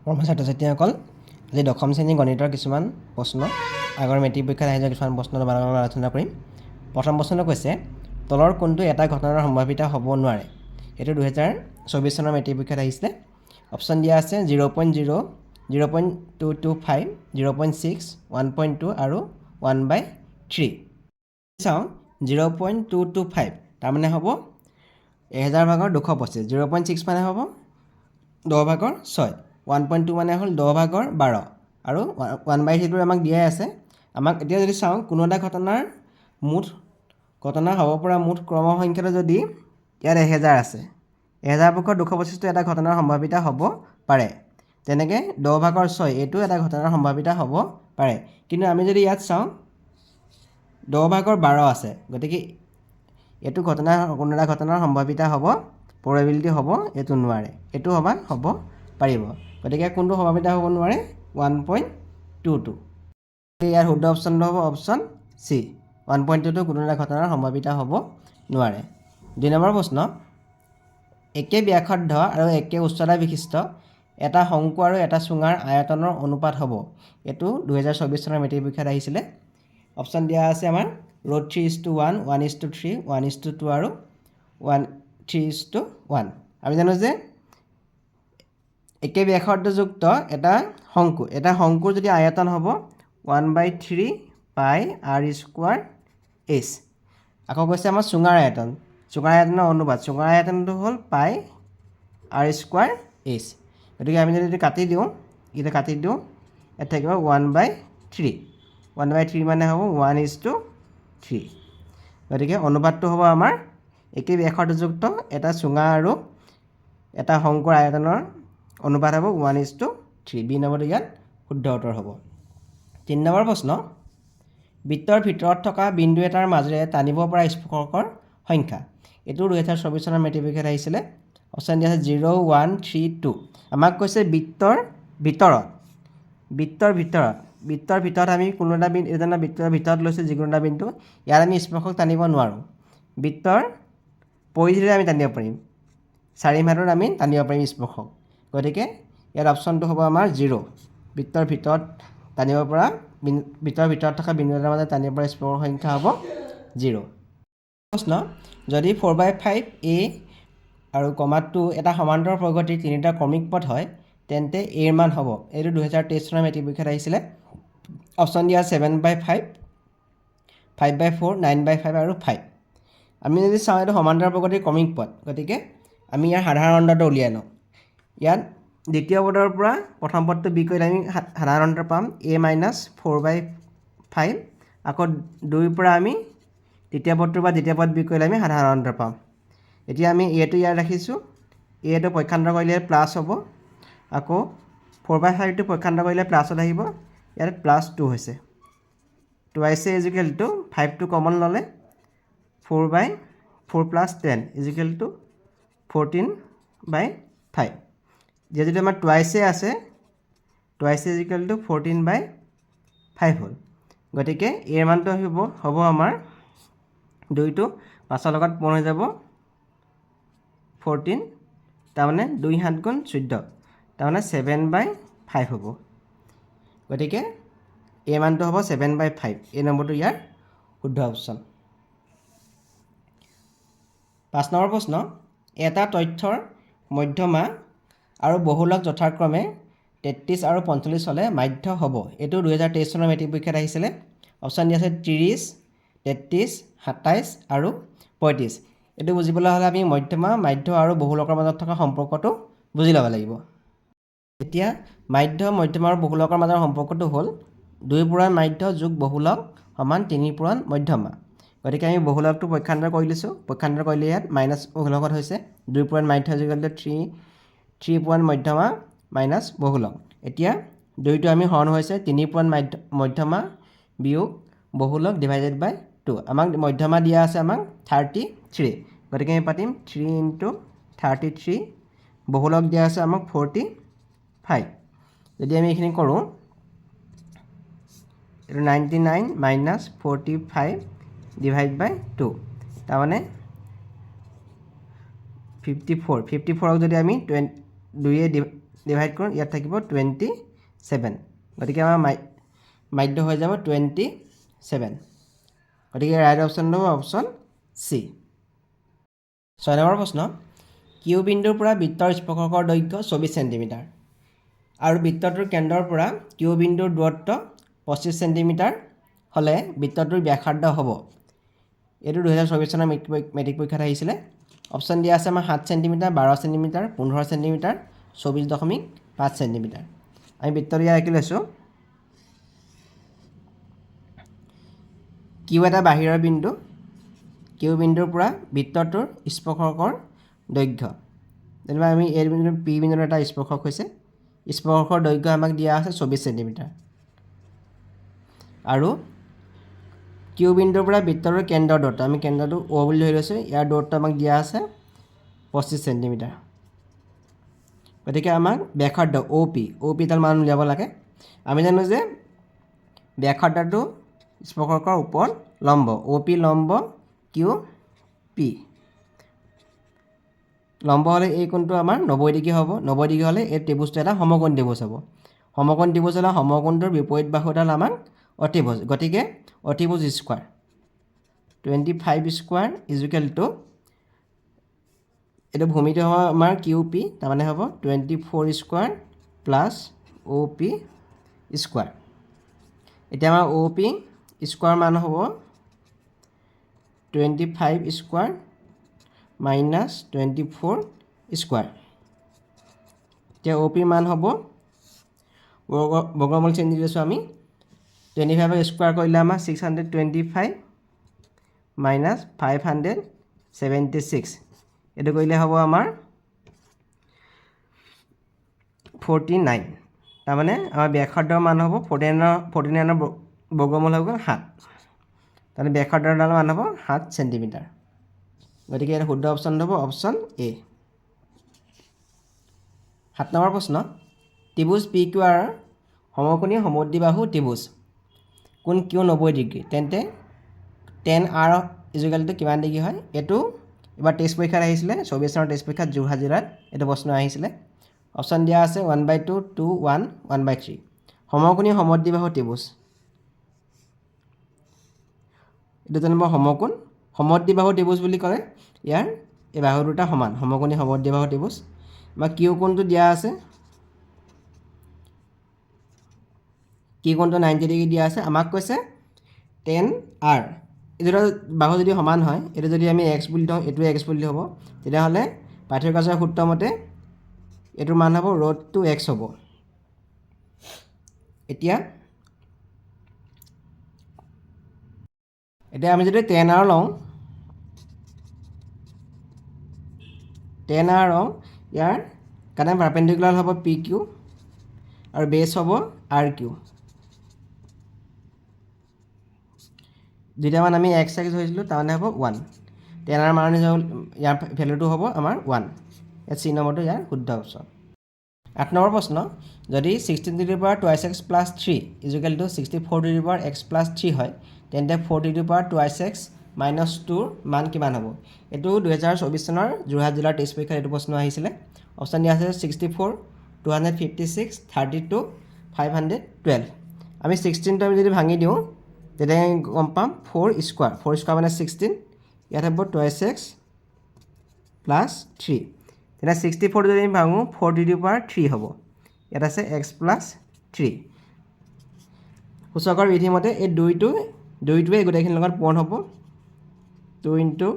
ছাত্ৰ ছাত্ৰীসকল আজি দশম শ্ৰেণী গণিতৰ কিছুমান প্ৰশ্ন আগৰ মেট্ৰিক পৰীক্ষাত আহি যোৱা কিছুমান প্ৰশ্ন তোমালোকৰ লগত আলোচনা কৰিম। প্ৰথম প্ৰশ্নটো কৈছে তলৰ কোনটো এটা ঘটনাৰ সম্ভাৱিতা হ'ব নোৱাৰে। এইটো 2024 চনৰ মেট্ৰিক পৰীক্ষাত আহিছিলে। অপশ্যন দিয়া আছে 0.0, 0.225, 0.6, 1.2 আৰু 1/3। চাওঁ 0.225 তাৰমানে হ'ব 1000 ভাগৰ 225, 0.6 মানে হ'ব 10 ভাগৰ 6, 1.2 মানে হ'ল 10 ভাগৰ 12 আৰু 1/3টো আমাক দিয়াই আছে। আমাক এতিয়া যদি চাওঁ কোনো এটা ঘটনাৰ ঘটনা হ'ব পৰা মুঠ ক্ৰম সংখ্যাটো যদি ইয়াত 1000 আছে, 1000 ভাগৰ 225টো এটা ঘটনাৰ সম্ভাৱিতা হ'ব পাৰে। তেনেকৈ 10 ভাগৰ 6 এইটো এটা ঘটনাৰ সম্ভাৱিতা হ'ব পাৰে। কিন্তু আমি যদি ইয়াত চাওঁ 10 ভাগৰ 12 আছে, গতিকে এইটো কোনো এটা ঘটনাৰ সম্ভাৱিতা হ'ব, প্ৰবেবিলিটি হ'ব এইটো নোৱাৰে। এইটো হ'ব পাৰিব। গতিকে কোনটো সম্ভাৱিতা হ'ব নোৱাৰে 1.22। ইয়াৰ শুদ্ধ অপশ্যনটো হ'ব অপশ্যন চি, 1.22 কোনো এটা ঘটনাৰ সম্ভাৱিতা হ'ব নোৱাৰে। 2 নম্বৰ প্ৰশ্ন, একে ব্যাসাৰ্ধ আৰু একে উচ্চতা বিশিষ্ট এটা শংকু আৰু এটা চুঙাৰ আয়তনৰ অনুপাত হ'ব। এইটো 2024 চনৰ মেট্ৰিক পৰীক্ষাত আহিছিলে। অপশ্যন দিয়া আছে আমাৰ √3:1, 1:3, 1:2 আৰু 3:1। আমি জানো যে একে ব্যাসাৰ্ধযুক্ত এটা শংকুৰ যদি আয়তন হ'ব 1/3 পাই r²h। আকৌ কৈছে আমাৰ চুঙাৰ আয়তনৰ অনুপাত, চুঙাৰ আয়তনটো হ'ল পাই r²h। গতিকে আমি যদি কাটি দিওঁ ইয়াত থাকিব 1/3, 1/3 মানে হ'ব 1:3। গতিকে অনুপাতটো হ'ব আমাৰ একে ব্যাসাৰ্ধযুক্ত এটা চুঙা আৰু এটা শংকুৰ আয়তনৰ অনুপাত হ'ব 1:3। বি নম্বৰটো ইয়াত শুদ্ধ উত্তৰ হ'ব। 3 নম্বৰ প্ৰশ্ন, বৃত্তৰ ভিতৰত থকা বিন্দু এটাৰ মাজেৰে টানিব পৰা স্পৰ্শকৰ সংখ্যা। এইটো 2024 চনৰ মেট্ৰিক পৰীক্ষাত আহিছিলে। অপশ্যন দিয়া আছে 0, 1, 3, 2। আমাক কৈছে বৃত্তৰ ভিতৰত আমি কোনো এটা বৃত্তৰ ভিতৰত লৈছোঁ যিকোনো এটা বিন্দু, ইয়াত আমি স্পৰ্শক টানিব নোৱাৰোঁ। বৃত্তৰ পৰিধিৰে আমি টানিব পাৰিম, চাৰিমাত্ৰাত আমি টানিব পাৰিম স্পৰ্শক। গতিকে ইয়াত অপশ্যনটো হ'ব আমাৰ 0। বৃত্তৰ ভিতৰত থকা বিন্দু এটাৰ মাজত টানিব পৰা স্পৰ্শকৰ সংখ্যা হ'ব 0। প্ৰশ্ন, যদি 4/5a আৰু 2 এটা সমান্তৰাল প্ৰগতিৰ তিনিটা ক্ৰমিক পথ হয় তেন্তে এৰ মান হ'ব। এইটো 2023 চনৰ মেট্ৰিক পৰীক্ষাত আহিছিলে। অপশ্যন দিয়া 7/5, 5/4, 9/5 আৰু 5। আমি যদি চাওঁ এইটো সমান্তৰাল প্ৰগতিৰ ক্ৰমিক পথ, গতিকে আমি ইয়াৰ সাধাৰণ অন্তৰটো উলিয়াই লওঁ। ইয়াত দ্বিতীয় পদৰ পৰা প্ৰথম পদটো বি কৰিলে আমি সাধাৰণ অন্তৰ পাম a - 4/5। আকৌ 2ৰ পৰা আমি তৃতীয় পদটোৰ পৰা দ্বিতীয় পদ বি কৰিলে আমি সাধাৰণ অন্তৰ পাম। এতিয়া আমি এটো ইয়াত ৰাখিছোঁ, এটো পক্ষান্তৰ কৰিলে প্লাছ হ'ব। আকৌ 4/5টো পক্ষান্তৰ কৰিলে প্লাছত আহিব, ইয়াত +2 হৈছে। 2a = 5টো কমন ল'লে 4/4 + 10 = 14/5। যিহেতু আমাৰ 2a আছে, 2a = 14/5 হ'ল। গতিকে এৰ মানটো হ'ব আমাৰ 2টো 5ৰ লগত পূৰণ হৈ যাব 14, তাৰমানে 2 × 7 = 14, তাৰমানে 7/5 হ'ব। গতিকে এ মানটো হ'ব 7/5। এই নম্বৰটো ইয়াৰ শুদ্ধ অপশ্যন। 5 নম্বৰ প্ৰশ্ন, এটা তথ্যৰ মধ্যমা আৰু বহুলক যথাক্ৰমে 33 আৰু 45 হ'লে মাধ্য হ'ব। এইটো 2023 চনৰ মেট্ৰিক পৰীক্ষাত আহিছিলে। অপশ্যন দিয়া আছে 30, 33, 27 আৰু 35। এইটো বুজিবলৈ হ'লে আমি মধ্যমা, মাধ্য আৰু বহুলকৰ মাজত থকা সম্পৰ্কটো বুজি ল'ব লাগিব। এতিয়া মাধ্যমা আৰু বহুলকৰ মাজৰ সম্পৰ্কটো হ'ল 2 পূৰণ মাধ্য যোগ বহুলক সমান 3 পূৰণ মধ্যমা। গতিকে আমি বহুলকটো পক্ষান্তৰ কৰি লৈছোঁ, পক্ষান্তৰ কৰিলে ইয়াত মাইনাছ বহুলকত হৈছে 2 পূৰণ মাধ্য = 3 পূৰণ মধ্যমা মাইনাছ বহুলক। এতিয়া 2টো আমি হৰণ হৈছে 3 পূৰণ মধ্যমা বিয়োগ বহুলক / 2। আমাক মধ্যমা দিয়া আছে আমাক 33, গতিকে আমি পাতিম 3 × 33। বহুলক দিয়া আছে আমাক 45। যদি আমি এইখিনি কৰোঁ, এইটো 99 - 45 / 2, তাৰমানে 54। 54ক যদি আমি 2য়ে ডিভাইড কৰোঁ ইয়াত থাকিব 27 গতিকে আমাৰ মাধ্য হৈ যাব 27 গতিকে ৰাইট অপশ্যন হ'ব অপশ্যন চি 6 নম্বৰ প্ৰশ্ন কিউ বিন্দুৰ পৰা বৃত্তৰ স্পৰ্শকৰ দৈৰ্ঘ্য 24 চেণ্টিমিটাৰ আৰু বৃত্তটোৰ কেন্দ্ৰৰ পৰা কিউ বিন্দুৰ দূৰত্ব 25 চেণ্টিমিটাৰ হ'লে বৃত্তটোৰ ব্যাসাৰ্ধ হ'ব এইটো 2024 চনৰ মেট্ৰিক পৰীক্ষাত আহিছিলে অপশ্যন দিয়া আছে আমাৰ 7 চেণ্টিমিটাৰ 12 চেণ্টিমিটাৰ 15 চেণ্টিমিটাৰ 24.5 চেণ্টিমিটাৰ আমি বৃত্তটো ইয়াত আঁকি লৈছোঁ কিউ এটা বাহিৰৰ বিন্দু কিউ বিন্দুৰ পৰা বৃত্তটোৰ স্পৰ্শকৰ দৈৰ্ঘ্য যেনিবা আমি এই বিন্দু পি বিন্দুৰ এটা স্পৰ্শক হৈছে স্পৰ্শকৰ দৈৰ্ঘ্য আমাক দিয়া আছে 24 চেণ্টিমিটাৰ আৰু কিউ বিন্দুৰ পৰা বৃত্তটোৰ কেন্দ্ৰৰ দূৰত্ব আমি কেন্দ্ৰটো অ' বুলি ধৰি লৈছোঁ ইয়াৰ দূৰত্ব আমাক দিয়া আছে 25 চেণ্টিমিটাৰ গতিকে আমাক ব্যাসাৰ্ধ অ' পি ডাল মান উলিয়াব লাগে আমি জানো যে ব্যাসাৰ্ধটো স্পৰ্শকৰ ওপৰত লম্ব অ' পি লম্ব কিউ পি লম্ব হ'লে এই কোণটো আমাৰ 90 ডিগ্ৰী হ'ব 90 ডিগ্ৰী হ'লে এই ত্ৰিভুজটো এটা সমকোণ ত্ৰিভুজ হ'ব সমকোণ ত্ৰিভুজ হ'লে সমকোণটোৰ বিপৰীত বাহুডাল আমাক অতিভুজ গতিকে অতিভুজ স্কোৱাৰ 25 স্কোৱাৰ ইজুকেল টু এইটো ভূমিটো হ'ব আমাৰ কিউ পি তাৰমানে হ'ব 24 স্কোৱাৰ প্লাছ অ' পি স্কোৱাৰ এতিয়া আমাৰ অ' পি স্কোৱাৰ মান হ'ব 25 স্কোৱাৰ মাইনাছ 24 স্কোৱাৰ এতিয়া অ' পিৰ মান হ'ব বৰ্গমূল চিন দি লৈছোঁ আমি 25 স্কোৱাৰ কৰিলে আমাৰ 625 মাইনাছ 576 এইটো কৰিলে হ'ব আমাৰ 49 তাৰমানে আমাৰ ব্যাসাৰ্ধৰ মান হ'ব 49 বৰ্গমূল হৈ গ'ল 7 তাৰমানে ব্যাসাৰ্ধৰ মান হ'ব 7 চেণ্টিমিটাৰ গতিকে ইয়াৰ শুদ্ধ অপশ্যন হ'ব অপশ্যন এ 7 নম্বৰ প্ৰশ্ন ত্ৰিভুজ পি কিউ আৰ সমকোণী সমদ্বিবাহু ত্ৰিভুজ কোণ কিউ 90 ডিগ্ৰী তেন্তে টেন আৰ ইজুকেল টু কিমান ডিগ্ৰী হয় এইটো এবাৰ টেষ্ট পৰীক্ষাত আহিছিলে 24 চনৰ টেষ্ট পৰীক্ষাত যোৰহাট জিলাত এইটো প্ৰশ্ন আহিছিলে অপশ্যন দিয়া আছে 1/2 2 1 1/3 সমকোণী সমদ্বিবাহু ত্ৰিভুজ এইটো যেনিবা সমদ্বিবাহু ত্ৰিভুজ বুলি ক'লে ইয়াৰ এই বাহু দুটা সমান সমকোণী সমদ্বিবাহু ত্ৰিভুজ বা কিউ কোণটো দিয়া আছে কিউ কোণটো 90 ডিগ্ৰী দিয়া আছে আমাক কৈছে টেন আৰ এই দুটা বাহু যদি সমান হয় এইটো যদি আমি এক্স বুলি থওঁ এইটো এক্স বুলি হ'ব তেতিয়াহ'লে পাৰ্থক্যৰ সূত্ৰ মতে এইটোৰ মান হ'ব ৰুট টু এক্স হ'ব এতিয়া আমি যদি টেন আৰ লওঁ ইয়াৰ কাৰণে পাৰপেণ্ডিকুলাৰ হ'ব পি কিউ আৰু বেছ হ'ব আৰ কিউ দুটামান আমি এক্স ধৰিছিলোঁ তাৰমানে হ'ব 1 টেন আৰ মান ইয়াৰ ভেলুটো হ'ব আমাৰ 1 ইয়াত চি নম্বৰটো ইয়াৰ শুদ্ধ অপশ্যন 8 নম্বৰ প্ৰশ্ন যদি 16 to the power 2x plus 3 equal to 64 to the power x plus 3 হয় তেন্তে 4 to the power 2x minus 2ৰ মান কিমান হ'ব এইটো 2024 চনৰ যোৰহাট জিলাৰ টেষ্ট পৰীক্ষাত এইটো প্ৰশ্ন আহিছিলে অপশ্যন দিয়া আছে 64 256 32 512 আমি 16টো আমি যদি ভাঙি দিওঁ তেতিয়া গম পাম 4 স্কোৱাৰ মানে 16 ইয়াত হ'ব 2x প্লাছ 3 তেতিয়া 64 যদি আমি ভাঙোঁ 4 টু দি পাৱাৰ 3 হ'ব ইয়াত আছে x প্লাছ 3 সূচকৰ বিধিমতে এই দুইটোৱে গোটেইখিনিৰ লগত পূৰণ হ'ব 2 into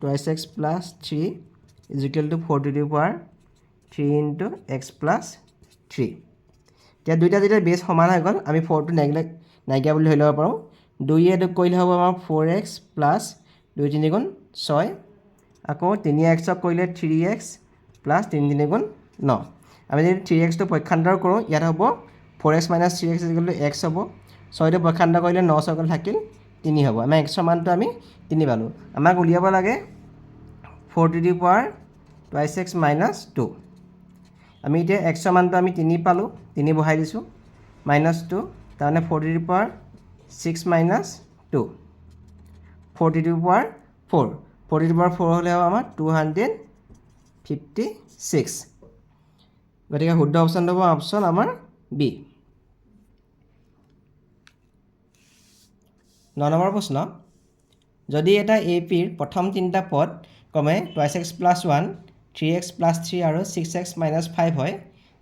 2x plus 3 equal to 4 to the power 3 into x plus 3 এতিয়া দুইটা যেতিয়া বেছ সমান হৈ গ'ল আমি 4টো নাইকিয়া বুলি ধৰি ল'ব পাৰোঁ 2 কৰিলে হ'ব আমাৰ 4x প্লাছ 2 3 গুণ 6 আকৌ 3x কৰিলে 3x প্লাছ 3 3 গুণ 9 আমি যদি 3xটো পক্ষান্তৰ কৰোঁ ইয়াত হ'ব 4x minus 3x equal two x হ'ব 6টো পক্ষান্তৰ কৰিলে 9 6 থাকিল 3 হ'ব আমাৰ xৰ মানটো আমি 3 পালোঁ আমাক উলিয়াব লাগে 4 to the power 2x minus 2 আমি এতিয়া xৰ মানটো আমি 3 পালোঁ 3 বহাই দিছোঁ মাইনাছ 2 তাৰমানে 4 to the power 6 minus 2 4 to the power 4 4 to the power 4 হ'লে হ'ব আমাৰ 256 গতিকে শুদ্ধ অপশ্যন হ'ব অপশ্যন আমাৰ বি। 9 নম্বৰ প্ৰশ্ন, যদি এটা এ পিৰ প্ৰথম তিনিটা পদ ক্ৰমে 2x + 1, 3x + 3 আৰু 6x - 5 হয়,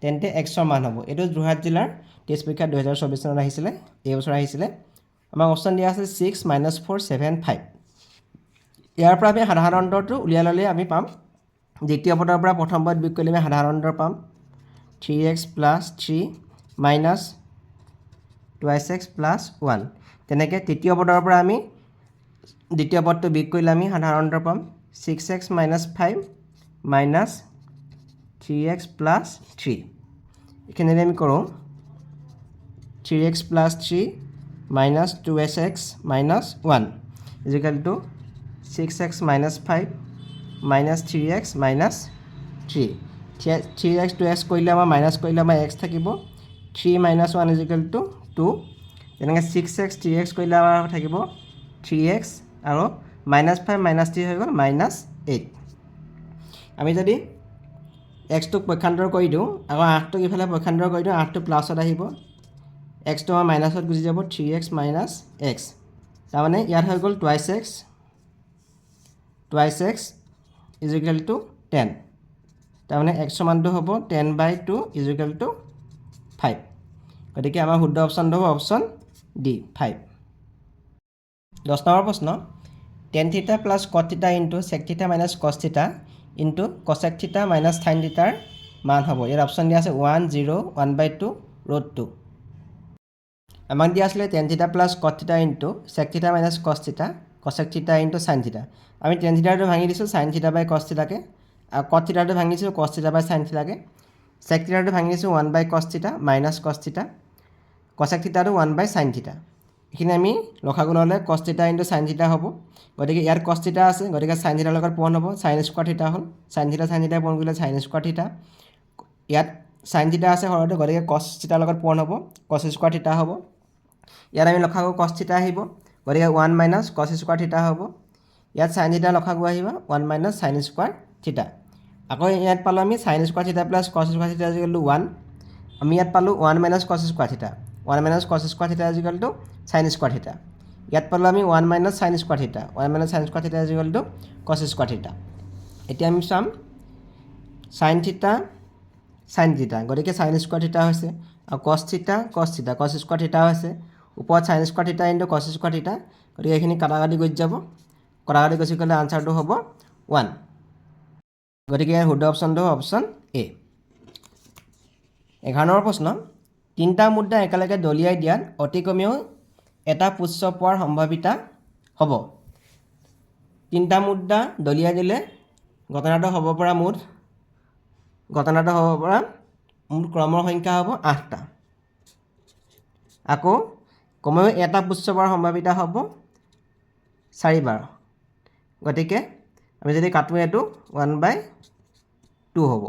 তেন্তে এক্সৰ মান হ'ব। এইটো যোৰহাট জিলাৰ টেষ্ট পৰীক্ষা 2024 চনত আহিছিলে, এই বছৰ আহিছিলে। আমাক অপশ্যন দিয়া আছে 6 - 4 7 5। ইয়াৰ পৰা আমি সাধাৰণ অন্তৰটো উলিয়াই ল'লে আমি পাম, দ্বিতীয় পদৰ পৰা প্ৰথম পদ বিয়োগ কৰিলে আমি সাধাৰণ অন্তৰ পাম 3x + 3 - 2x + 1। তেনেকৈ তৃতীয় পদৰ পৰা আমি দ্বিতীয় পদটো বিয়োগ কৰিলে আমি সাধাৰণ অন্তৰ পাম 6x - 5 - 3x + 3। এইখিনি আমি কৰোঁ 3x + 3 - 2x - 1 = 6x - 5 - 3x - 3। 3x 2x কৰিলে আমাৰ মাইনাছ কৰিলে আমাৰ x থাকিব, 3 - 1 = 2। তেনেকৈ 6x 3x কৰিলে আমাৰ থাকিব 3x আৰু -5 - 3 হৈ গ'ল -8। আমি যদি এক্সটোক পক্ষান্তৰ কৰি দিওঁ, আকৌ 8টোক ইফালে পক্ষান্তৰ কৰি দিওঁ, 8টো প্লাছত আহিব, এক্সটো আমাৰ মাইনাছত গুচি যাব, 3x - x। তাৰমানে ইয়াত হৈ গ'ল 2x = 10। তাৰমানে এক্সৰ মানটো হ'ব 10/2 = 5। গতিকে আমাৰ শুদ্ধ অপশ্যনটো হ'ব অপশ্যন ডি 5। 10 নম্বৰ প্ৰশ্ন, tan θ + cot θ * sec θ - cos θ * cosec θ - sin θ ৰ মান হ'ব। ইয়াত অপশ্যন দিয়া আছে 1 0 1/2 √2। আমাক দিয়া আছিলে tan θ + cot θ * sec θ - cos θ cosec θ * sin θ। আমি tan θটো ভাঙি দিছোঁ sin θ/cos θকে, আৰু cot θটো ভাঙি দিছোঁ cos θ/sin θকে, sec θটো ভাঙি দিছোঁ 1/cos θ - cos θ, cosec θটো 1/sin θ। এইখিনি আমি লসাগু ল'লে cos θ * sin θ হ'ব। গতিকে ইয়াত cos θ আছে, গতিকে sin θ লগত পূৰণ হ'ব, sin স্কোৱাৰ θ হ'ল, sin θ পূৰণ কৰিলে sin স্কোৱাৰ θ। ইয়াত sin θ আছে সৰহতে, গতিকে cos θ লগত পূৰণ হ'ব, cos স্কোৱাৰ θ হ'ব। ইয়াত আমি লসাগু cos θ আহিব, গতিকে 1 - cos স্কোৱাৰ θ হ'ব। ইয়াত sin θ লসাগু আহিব 1 - sin স্কোৱাৰ θ। আকৌ ইয়াত পালোঁ আমি sin স্কোৱাৰ θ + cos স্কোৱাৰ θ = 1। আমি ইয়াত পালোঁ 1 - cos square θ, 1 - cos square θ = sin square θ। ইয়াত পালোঁ আমি 1 - sin square θ, 1 - sin square θ = cos square θ। এতিয়া আমি চাম sin θ sin θ, গতিকে sin স্কোৱাৰ θ হৈছে, আৰু cos θ cos স্কোৱাৰ θ হৈছে, ওপৰত sin স্কোৱাৰ θ * cos স্কোৱাৰ θ, গতিকে এইখিনি কাটাকাটি গুচি যাব, কাটাকাটি গুচি গ'লে আনচাৰটো হ'ব 1। গতিকে ইয়াৰ শুদ্ধ অপশ্যনটো হ'ব অপশ্যন এ। 11 নম্বৰ প্ৰশ্ন, তিনিটা মুদ্ৰা একেলগে দলিয়াই দিয়াত অতি কমেও এটা পুচ্ছ পোৱাৰ সম্ভাৱিতা হ'ব। তিনিটা মুদ্ৰা দলিয়াই দিলে ঘটনাটো হ'ব পৰা মুঠ ক্ৰমৰ সংখ্যা হ'ব 8টা। আকৌ কমেও এটা পুচ্ছ পোৱাৰ সম্ভাৱিতা হ'ব 4 বাৰ। গতিকে আমি যদি কাটোঁ এইটো 1/2 হ'ব।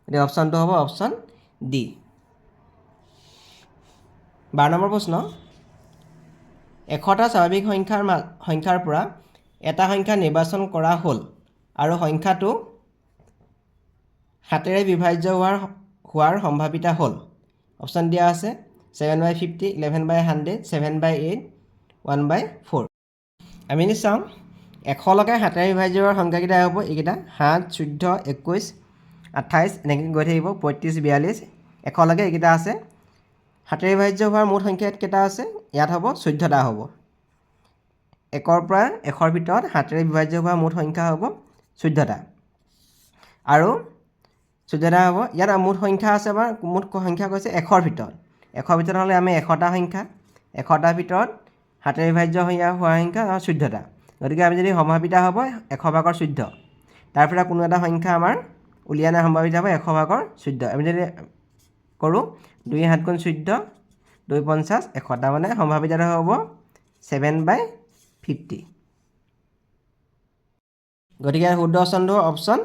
গতিকে অপশ্যনটো হ'ব অপশ্যন ডি। 12 নম্বৰ প্ৰশ্ন, 100টা স্বাভাৱিক সংখ্যাৰ পৰা এটা সংখ্যা নিৰ্বাচন কৰা হ'ল আৰু সংখ্যাটো 7ৰে বিভাজ্য হোৱাৰ সম্ভাৱিতা হ'ল। অপশ্যন দিয়া আছে 7/50, 11/100, 7/8, 1/4। আমি যদি চাওঁ 100লৈকে 7ৰে বিভাজ্য হোৱাৰ সংখ্যাকেইটা হ'ব এইকেইটা 7, 14, 21, 28 এনেকৈ গৈ থাকিব, 35, 42, 100লৈকে এইকেইটা আছে। 7ৰে বিভাজ্য হোৱাৰ মুঠ সংখ্যা ইয়াত কেইটা আছে? ইয়াত হ'ব 14টা হ'ব। 1ৰ পৰা 100ৰ ভিতৰত 7ৰে বিভাজ্য হোৱা মুঠ সংখ্যা হ'ব 14টা। আৰু 14টা হ'ব, ইয়াত মুঠ সংখ্যা আছে আমাৰ, মুঠ সংখ্যা কৈছে 100ৰ ভিতৰত। 100ৰ ভিতৰত হ'লে আমি 100টা সংখ্যা, 100টাৰ ভিতৰত 7ৰে বিভাজ্য হোৱা সংখ্যা 14টা। গতিকে আমি যদি সম্ভাৱিতা হ'ব 100/14, তাৰ পৰা কোনো এটা সংখ্যা আমাৰ উলিয়াই অনাৰ সম্ভাৱিতা হ'ব 100/14। আমি যদি কৰোঁ 2 × 7 = 14, 2 × 5 = 100, তাৰমানে সম্ভাৱিতাটো হ'ব 7/50। গতিকে শুদ্ধ অপশ্যনটো অপশ্যন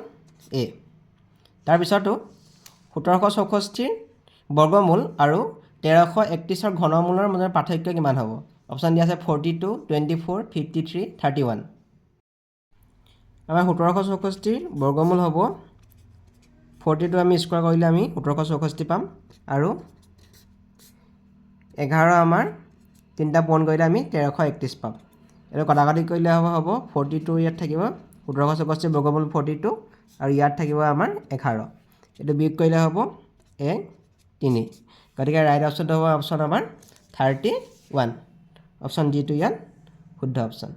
এ। তাৰপিছতো 1764 বৰ্গমূল আৰু 1331ৰ ঘনমূলৰ মাজৰ পাৰ্থক্য কিমান হ'ব? অপশ্যন দিয়া আছে 42, 24, 53, 31। আমাৰ 1764 বৰ্গমূল হ'ব 42 আমি স্কোৱাৰ কৰিলে আমি 1764 পাম আৰু 11 আমাৰ তিনিটা পূৰণ কৰিলে আমি 1331 পাম এইটো কটাকটি কৰিলে হ'ব 42 ইয়াত থাকিব 1764 বৰ্গমূল 42 আৰু ইয়াত থাকিব আমাৰ 11 এইটো বিয়োগ কৰিলে হ'ব 1 3 গতিকে ৰাইট অপশ্যনটো হ'ব অপশ্যন আমাৰ 31 অপশ্যন ডিটো ইয়াত শুদ্ধ অপশ্যন